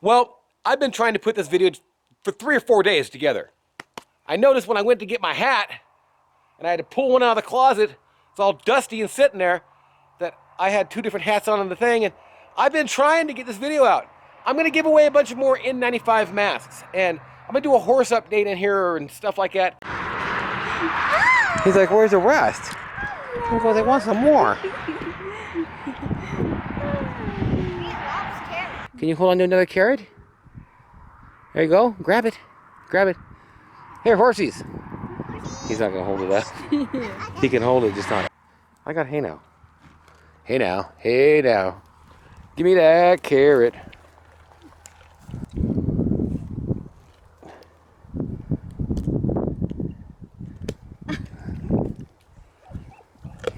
Well, I've been trying to put this video for 3 or 4 days together. I noticed when I went to get my hat, and I had to pull one out of the closet, it's all dusty and sitting there, that I had 2 different hats on the thing, and I've been trying to get this video out. I'm gonna give away a bunch of more N95 masks, and I'm gonna do a horse update in here and stuff like that. He's like, where's the rest? He goes, I want some more. Can you hold on to another carrot? There you go. Grab it. Grab it. Here, horsies. He's not going to hold it up. He can hold it, just not. I got hey now. Hey now. Hey now. Give me that carrot.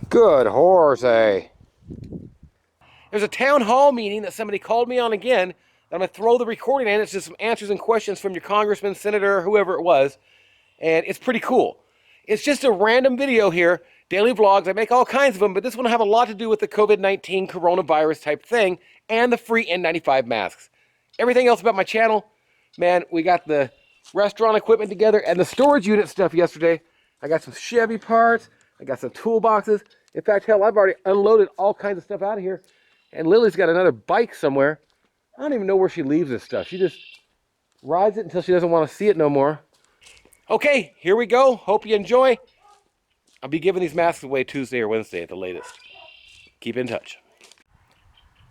Good horse, eh? There's a town hall meeting that somebody called me on again. I'm going to throw the recording in. It's just some answers and questions from your congressman, senator, whoever it was. And it's pretty cool. It's just a random video here, daily vlogs. I make all kinds of them, but this one will have a lot to do with the COVID-19 coronavirus type thing and the free N95 masks. Everything else about my channel, man, we got the restaurant equipment together and the storage unit stuff yesterday. I got some Chevy parts. I got some toolboxes. In fact, hell, I've already unloaded all kinds of stuff out of here. And Lily's got another bike somewhere. I don't even know where she leaves this stuff. She just rides it until she doesn't want to see it no more. Okay, here we go. Hope you enjoy. I'll be giving these masks away Tuesday or Wednesday at the latest. Keep in touch.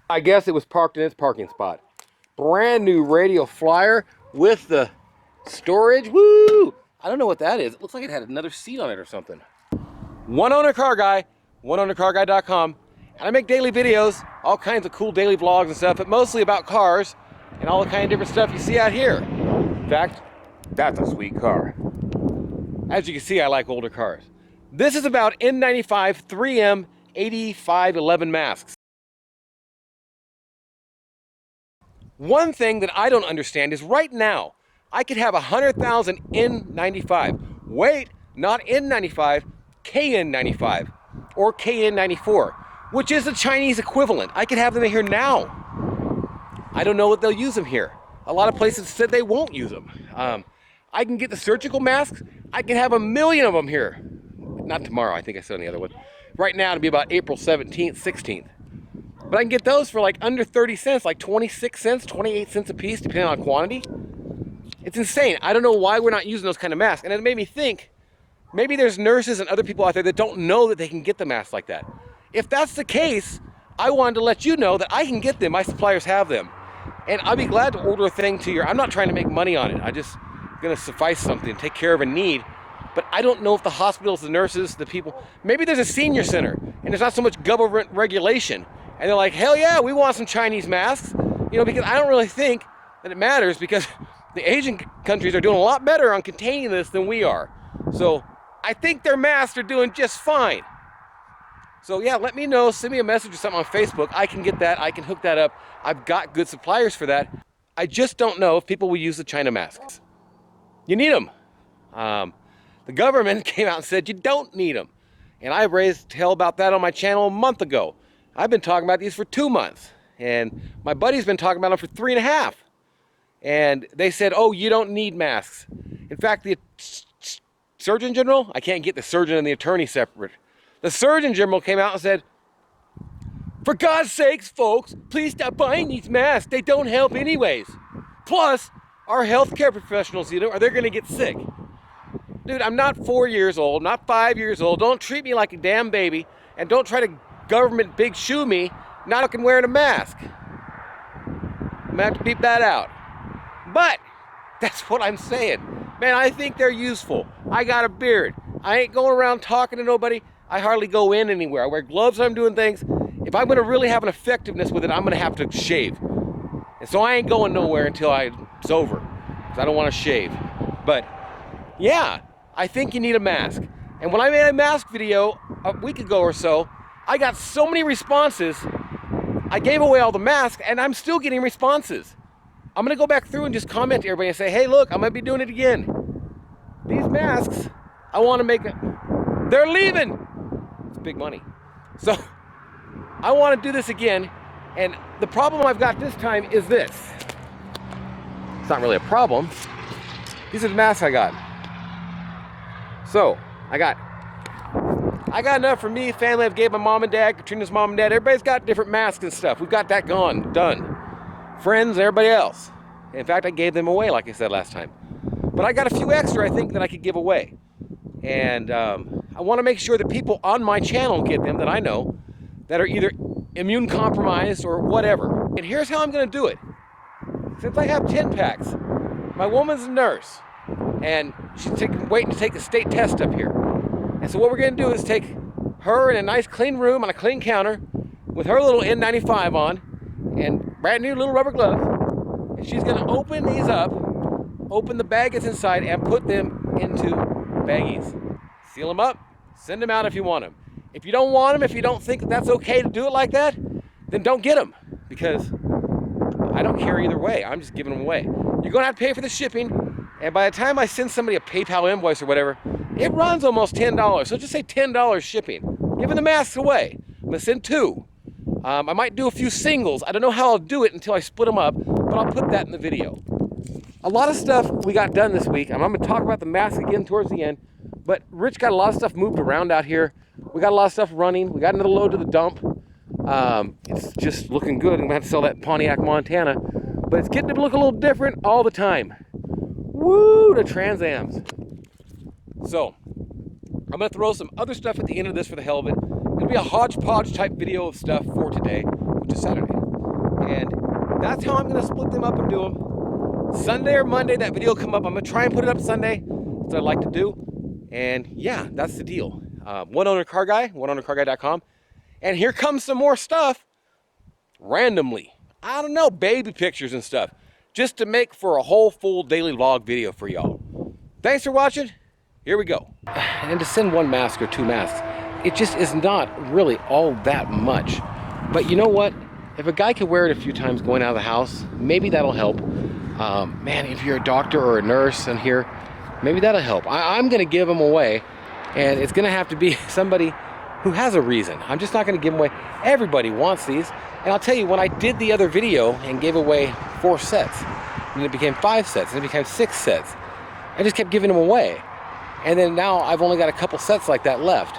I guess it was parked in its parking spot. Brand new radial flyer with the storage. Woo! I don't know what that is. It looks like it had another seat on it or something. One owner car guy, oneownercarguy.com. And I make daily videos, all kinds of cool daily vlogs and stuff, but mostly about cars and all the kind of different stuff you see out here. In fact, that's a sweet car. As you can see, I like older cars. This is about N95 3M 8511 masks. One thing that I don't understand is right now, I could have 100,000 N95. Wait, not N95, Kn95 or Kn94. Which is the Chinese equivalent. I could have them in here now. I don't know if they'll use them here. A lot of places said they won't use them. I can get the surgical masks. I can have 1 million of them here. Not tomorrow, I think I said on the other one. Right now it'll be about April 17th, 16th. But I can get those for like under 30 cents, like 26 cents, 28 cents a piece, depending on quantity. It's insane. I don't know why we're not using those kind of masks. And it made me think, maybe there's nurses and other people out there that don't know that they can get the masks like that. If that's the case, I wanted to let you know that I can get them. My suppliers have them. And I'll be glad to order a thing to your... I'm not trying to make money on it. I'm just going to suffice something, take care of a need. But I don't know if the hospitals, the nurses, the people... Maybe there's a senior center, and there's not so much government regulation. And they're like, hell yeah, we want some Chinese masks. You know, because I don't really think that it matters, because the Asian countries are doing a lot better on containing this than we are. So I think their masks are doing just fine. So yeah, let me know, send me a message or something on Facebook. I can get that, I can hook that up. I've got good suppliers for that. I just don't know if people will use the China masks. You need them. The government came out and said you don't need them. And I raised hell about that on my channel a month ago. I've been talking about these for 2 months. And my buddy's been talking about them for 3.5. And they said, oh, you don't need masks. In fact, the Surgeon General, I can't get the surgeon and the attorney separate. The Surgeon General came out and said, for God's sakes, folks, please stop buying these masks. They don't help anyways. Plus, our healthcare professionals, you know, are they going to get sick? Dude, I'm not 4 years old, not 5 years old. Don't treat me like a damn baby. And don't try to government big shoe me not fucking wearing a mask. I'm going to have to beep that out. But that's what I'm saying. Man, I think they're useful. I got a beard. I ain't going around talking to nobody. I hardly go in anywhere. I wear gloves when I'm doing things. If I'm going to really have an effectiveness with it, I'm going to have to shave. And so I ain't going nowhere until it's over, because I don't want to shave. But yeah, I think you need a mask. And when I made a mask video a week ago or so, I got so many responses. I gave away all the masks, and I'm still getting responses. I'm going to go back through and just comment to everybody and say, hey, look, I'm going to be doing it again. These masks, I want to make it. They're leaving. It's big money. So I want to do this again. And the problem I've got this time is this. It's not really a problem. These are the masks I got. So, I got enough for me, family. I've gave my mom and dad, Katrina's mom and dad. Everybody's got different masks and stuff. We've got that done. Friends, everybody else. In fact, I gave them away, like I said last time. But I got a few extra, I think, that I could give away. And I want to make sure that people on my channel get them that I know that are either immune compromised or whatever. And here's how I'm going to do it. Since I have 10 packs, my woman's a nurse, and she's waiting to take a state test up here. And so what we're going to do is take her in a nice clean room on a clean counter with her little N95 on and brand new little rubber gloves. And she's going to open these up, open the bag that's inside, and put them into baggies. Seal them up, send them out if you want them. If you don't want them, if you don't think that's okay to do it like that, then don't get them, because I don't care either way. I'm just giving them away. You're going to have to pay for the shipping, and by the time I send somebody a PayPal invoice or whatever, it runs almost $10. So just say $10 shipping. Giving the masks away. I'm going to send 2. I might do a few singles. I don't know how I'll do it until I split them up, but I'll put that in the video. A lot of stuff we got done this week. I'm going to talk about the masks again towards the end, but Rich got a lot of stuff moved around out here. We got a lot of stuff running. We got another load to the dump. It's just looking good. I'm going to have to sell that Pontiac, Montana, but it's getting to look a little different all the time. Woo, the Trans Ams. So, I'm going to throw some other stuff at the end of this for the hell of it. It'll be a hodgepodge type video of stuff for today, which is Saturday. And that's how I'm going to split them up and do them. Sunday or Monday, that video will come up. I'm going to try and put it up Sunday. That's what I like to do. And yeah, that's the deal. One Owner Car Guy, oneownercarguy.com. And here comes some more stuff randomly. I don't know, baby pictures and stuff. Just to make for a whole full daily vlog video for y'all. Thanks for watching. Here we go. And to send 1 mask or 2 masks, it just is not really all that much. But you know what? If a guy could wear it a few times going out of the house, maybe that'll help. Man, if you're a doctor or a nurse in here, maybe that'll help. I'm gonna give them away, and it's gonna have to be somebody who has a reason. I'm just not gonna give them away. Everybody wants these. And I'll tell you, when I did the other video and gave away 4 sets, and it became 5 sets, and it became 6 sets, I just kept giving them away. And then now I've only got a couple sets like that left.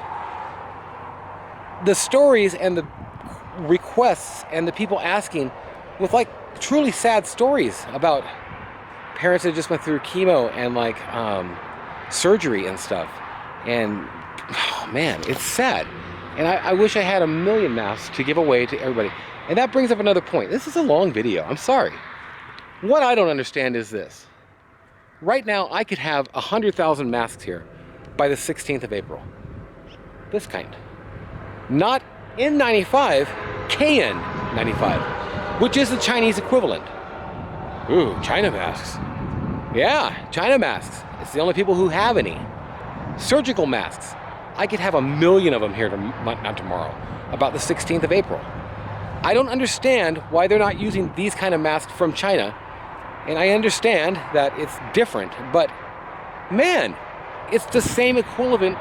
The stories and the requests and the people asking with like truly sad stories about parents that just went through chemo and like surgery and stuff. And oh man, it's sad. And I wish I had 1,000,000 masks to give away to everybody. And that brings up another point. This is a long video. I'm sorry. What I don't understand is this. Right now, I could have 100,000 masks here by the 16th of April. This kind. Not N95, Kn95, which is the Chinese equivalent. Ooh, China masks. Yeah, China masks. It's the only people who have any. Surgical masks. I could have 1,000,000 of them here, not tomorrow, about the 16th of April. I don't understand why they're not using these kind of masks from China. And I understand that it's different, but man, it's the same equivalent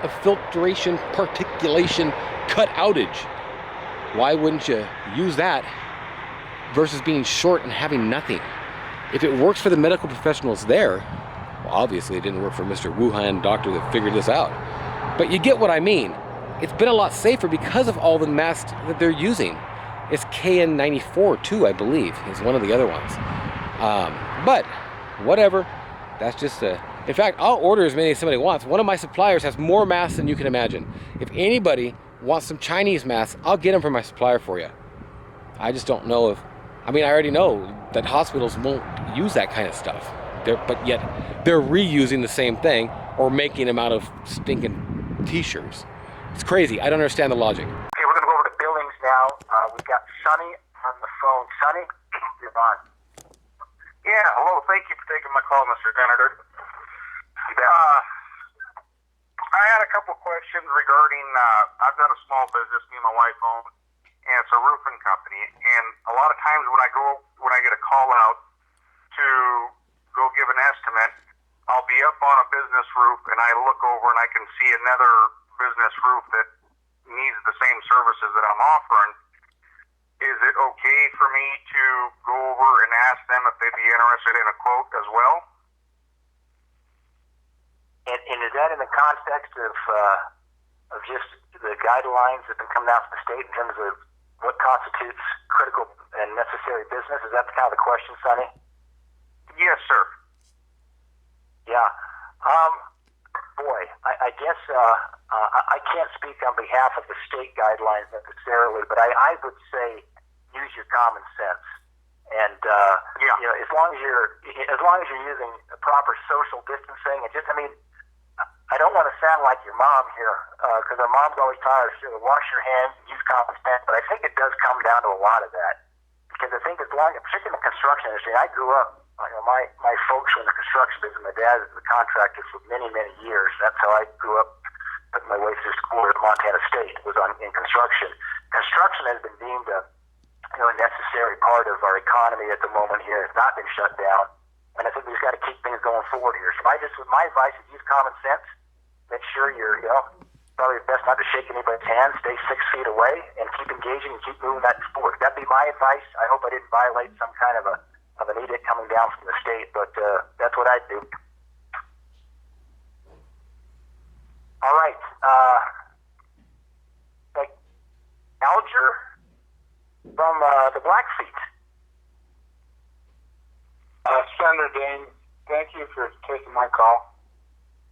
of filtration, particulation, cut outage. Why wouldn't you use that versus being short and having nothing? If it works for the medical professionals there, well, obviously it didn't work for Mr. Wuhan doctor that figured this out. But you get what I mean. It's been a lot safer because of all the masks that they're using. It's Kn94 too, I believe, is one of the other ones. But whatever, that's just in fact, I'll order as many as somebody wants. One of my suppliers has more masks than you can imagine. If anybody wants some Chinese masks, I'll get them from my supplier for you. I just don't know if, I mean, I already know that hospitals won't use that kind of stuff. But yet they're reusing the same thing or making them out of stinking t-shirts. It's crazy. I don't understand the logic. Okay, we're going to go over to Billings now. We've got Sonny on the phone. Sonny, you're on. Yeah, hello. Thank you for taking my call, Mr. Senator. I had a couple questions regarding, I've got a small business me and my wife own, and it's a roofing company. And a lot of times when I get a call out to go give an estimate, I'll be up on a business roof and I look over and I can see another business roof that needs the same services that I'm offering. Is is it okay for me to go over and ask them if they'd be interested in a quote as well? And is that in the context of just the guidelines that have been coming out from the state in terms of what constitutes critical and necessary business? Is that kind of the question, Sonny? Yes, sir. Yeah. Boy, I guess I can't speak on behalf of the state guidelines necessarily, but I would say use your common sense. And you know, as long as you're using the proper social distancing, and I don't want to sound like your mom here, because our mom's always taught us to wash your hands, use common sense, but I think it does come down to a lot of that. Because I think particularly in the construction industry, I grew up, my folks were in the construction business. My dad was a contractor for many, many years. That's how I grew up, put my way through school at Montana State, was in construction. Construction has been deemed a necessary part of our economy at the moment here. It's not been shut down. And I think we've got to keep things going forward here. So my advice is use common sense. Make sure you're, probably best not to shake anybody's hand. Stay 6 feet away and keep engaging and keep moving that forward. That'd be my advice. I hope I didn't violate some kind of an edict coming down from the state, but that's what I'd do. All right. Alger from the Blackfeet. Senator Dane, thank you for taking my call.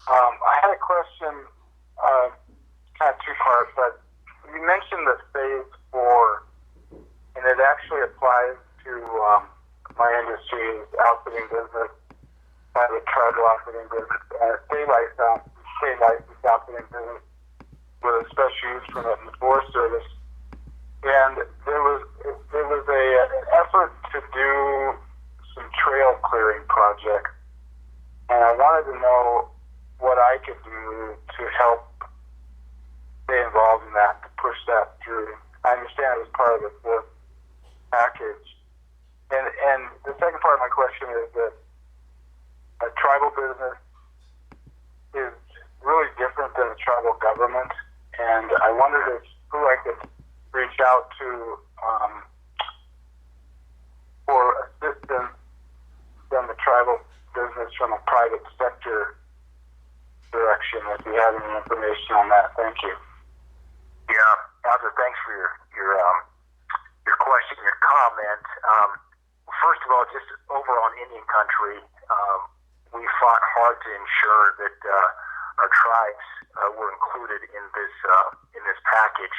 I had a question, kind of two parts, but you mentioned the phase 4, and it actually applies to my industry, outfitting business, private tribal outfitting business, and a state licensed outfitting business with a special use permit in the Forest Service. And there was an effort to do some trail clearing projects, and I wanted to know what I could do to help stay involved in that, to push that through. I understand it was part of the fourth package. And the second part of my question is that a tribal business is really different than a tribal government, and I wondered who I could reach out to for assistance from the tribal business from a private sector direction, if you have any information on that. Thank you. Yeah, Alger, thanks for your question, your comment. First of all, just over on Indian country, we fought hard to ensure that our tribes were included in this package.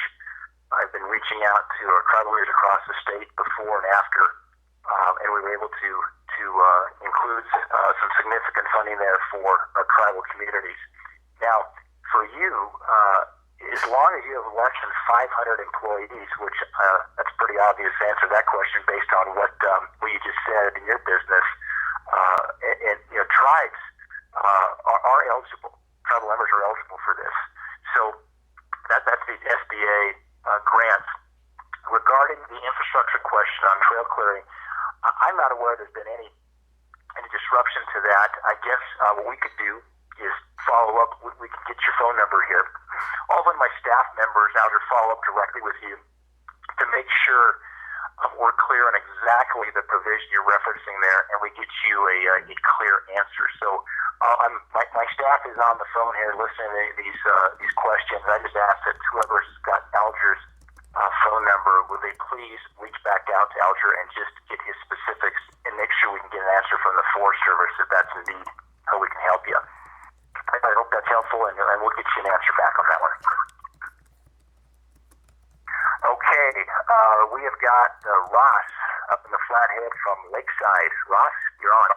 I've been reaching out to our tribal leaders across the state before and after, and we were able to include some significant funding there for our tribal communities. Now, for you, as long as you have less than 500 employees, which that's pretty obvious to answer that question based on what you just said in your business, and tribes are eligible. Tribal members are eligible for this. So that's the SBA grants. Regarding the infrastructure question on trail clearing, I'm not aware there's been any disruption to that. I guess what we could do is follow up. We can get your phone number here. All of my staff members out here follow up directly with you to make sure we're clear on exactly the provision you're referencing there, and we get you a clear answer. So my staff is on the phone here listening to these questions. I just ask that whoever's got Alger's phone number, would they please reach back out to Alger and just get his specifics and make sure we can get an answer from the Forest Service if that's indeed how we can help you. I hope that's helpful, and we'll get you an answer back on that one. Okay, we have got Ross up in the Flathead from Lakeside. Ross, you're on.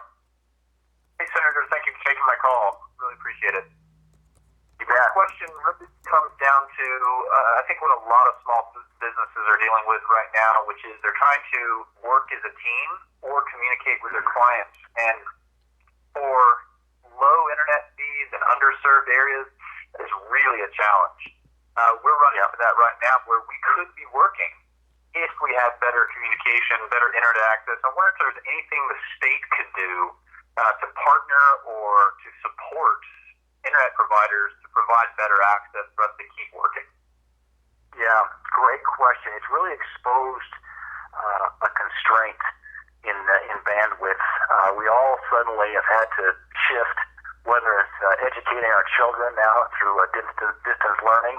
Hey, Senator, thank you for taking my call. Really appreciate it. You bet. The question really comes down to, I think what a lot of small businesses are dealing with right now, which is they're trying to work as a team or communicate with their clients. And for low internet speeds and underserved areas, is really a challenge. We're running into that right now where we could be working if we had better communication, better internet access. I wonder if there's anything the state could do to partner or to support internet providers to provide better access for us to keep working. Yeah, great question. It's really exposed a constraint in bandwidth. We all suddenly have had to shift, whether it's educating our children now through distance learning,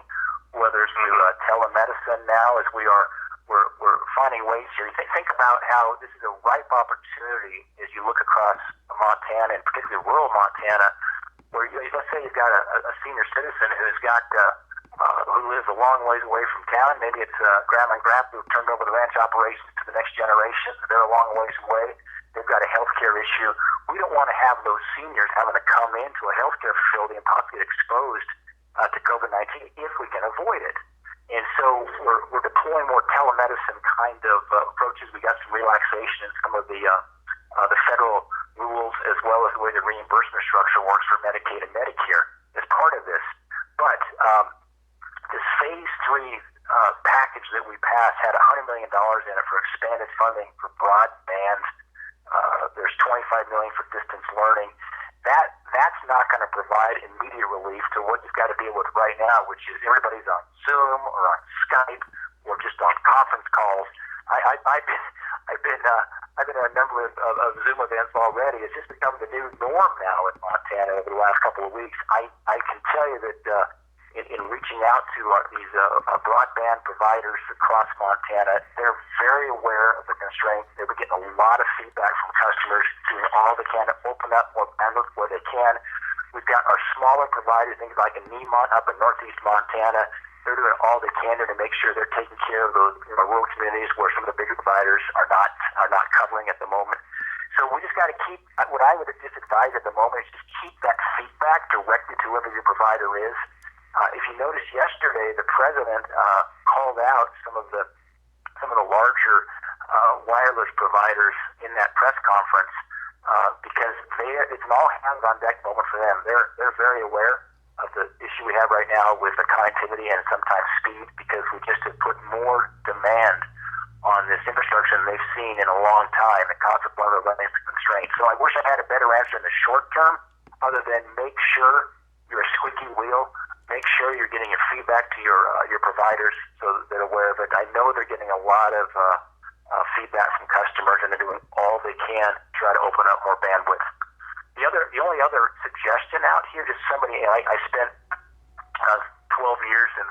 whether it's through telemedicine now, as we're finding ways here. Think about how this is a ripe opportunity as you look across Montana, and particularly rural Montana, where let's say you've got a senior citizen who lives a long ways away from town. Maybe it's grandma and grandpa who've turned over the ranch operations to the next generation. They're a long ways away. They've got a healthcare issue. We don't want to have those seniors having to come into a healthcare facility and possibly get exposed to COVID-19 if we can avoid it. And so we're deploying more telemedicine kind of approaches. We got some relaxation in some of the federal rules, as well as the way the reimbursement structure works for Medicaid and Medicare as part of this. But this phase 3 package that we passed had $100 million in it for expanded funding for broadband. There's $25 million for distance learning. That's not going to provide immediate relief to what you've got to deal with right now, which is everybody's on Zoom or on Skype or just on conference calls. I've been to a number of Zoom events already. It's just become the new norm now in Montana over the last couple of weeks. I can tell you that in reaching out to these broadband providers across Montana, they're very aware of the constraints. They've been getting a lot of feedback from customers, doing all they can to open up more bandwidth where they can. We've got our smaller providers, things like in Nemont up in northeast Montana. They're doing all they can to make sure they're taking care of those rural communities where some of the bigger providers are not covering at the moment. So we just got to keep, what I would just advise at the moment is just keep that feedback directed to whoever your provider is. If you noticed yesterday, the president called out some of the larger wireless providers in that press conference because it's an all hands on deck moment for them. They're very aware of the issue we have right now with the connectivity and sometimes speed, because we just have put more demand on this infrastructure than they've seen in a long time. The concept of relentless constraints. So I wish I had a better answer in the short term, other than make sure you're a squeaky wheel. Make sure you're getting your feedback to your providers so that they're aware of it. I know they're getting a lot of feedback from customers, and they're doing all they can to try to open up more bandwidth. The only other suggestion out here, just somebody, I spent 12 years in